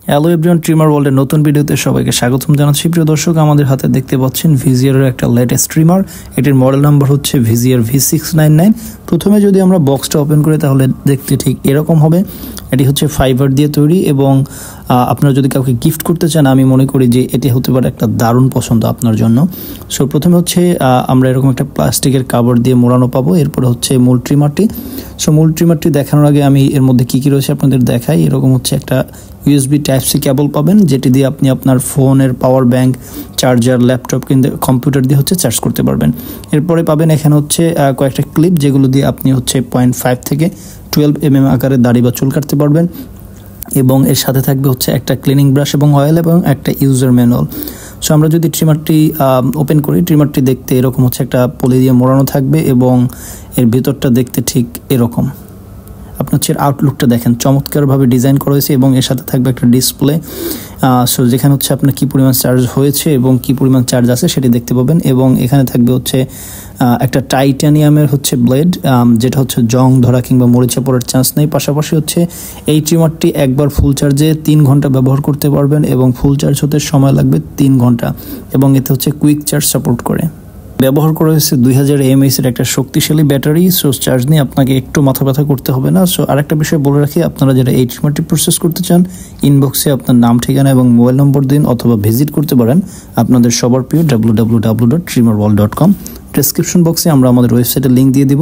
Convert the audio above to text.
Hello everyone, trimmer ওয়ার্ল্ডের নতুন ভিডিওতে সবাইকে স্বাগতম জানাচ্ছি। প্রিয় দর্শক, আমাদের হাতে দেখতে পাচ্ছেন ভিজিআরের একটা লেটেস্ট ট্রিমার। এটির মডেল নাম্বার হচ্ছে ভিজিআর V699। প্রথমে যদি আমরা বক্সটা ওপেন করি তাহলে দেখতে ঠিক এরকম হবে। এটি হচ্ছে ফাইবার দিয়ে তৈরি এবং আপনারা যদি কাউকে গিফট করতে চান, আমি মনে করি যে এটি হতে পারে একটা দারুণ পছন্দ আপনার জন্য। সো প্রথমে হচ্ছে আমরা এরকম একটা প্লাস্টিকের কাভার দিয়ে মোড়ানো পাবো। এরপরে হচ্ছে মূল ট্রিমারটি। সো মূল ট্রিমারটি দেখানোর আগে আমি এর মধ্যে কী রয়েছে আপনাদের দেখাই। এরকম হচ্ছে একটা USB Type-C কেবল পাবেন, যেটি দিয়ে আপনি আপনার ফোনের পাওয়ার ব্যাংক, চার্জার, ল্যাপটপ কিংবা কম্পিউটার দিয়ে হচ্ছে চার্জ করতে পারবেন। এরপরে পাবেন এখানে হচ্ছে কয়েকটা ক্লিপ, যেগুলো দিয়ে আপনি হচ্ছে 0.5 থেকে 12 mm আকারে দাড়ি বা চুল কাটতে পারবেন। এবং এর সাথে থাকবে হচ্ছে একটা ক্লিনিং ব্রাশ এবং অয়েল এবং একটা ইউজার ম্যানুয়াল। সো আমরা যদি ট্রিমারটি ওপেন করি, ট্রিমারটি দেখতে এরকম হচ্ছে একটা পলি দিয়ে মোড়ানো থাকবে এবং এর ভিতরটা দেখতে ঠিক এরকম। আপনার হচ্ছে আউটলুকটা দেখেন, চমৎকারভাবে ডিজাইন করা হয়েছে এবং এর সাথে থাকবে একটা ডিসপ্লে। সো যেখানে হচ্ছে আপনার কী পরিমাণ চার্জ হয়েছে এবং কী পরিমাণ চার্জ আছে সেটি দেখতে পাবেন। এবং এখানে থাকবে হচ্ছে একটা টাইটানিয়ামের হচ্ছে ব্লেড, যেটা হচ্ছে জং ধরা কিংবা মরিচা পড়ার চান্স নেই। পাশাপাশি হচ্ছে এই ট্রিমারটি একবার ফুল চার্জে 3 ঘন্টা ব্যবহার করতে পারবেন এবং ফুল চার্জ হতে সময় লাগবে 3 ঘন্টা। এবং এতে হচ্ছে কুইক চার্জ সাপোর্ট করে। ব্যবহার করা হয়েছে 2000 mAh এর একটা শক্তিশালী ব্যাটারি। সো চার্জ নিয়ে আপনাকে একটু মাথা ব্যথা করতে হবে না। সো আরেকটা বিষয় বলে রাখি, আপনারা যারা এই ট্রিমারটি প্রসেস করতে চান, ইনবক্সে আপনার নাম, ঠিকানা এবং মোবাইল নম্বর দিন অথবা ভিজিট করতে পারেন আপনাদের সবার প্রিয় www.trimarworld.com। ডেসক্রিপশন বক্সে আমরা আমাদের ওয়েবসাইটের লিঙ্ক দিয়ে দিব।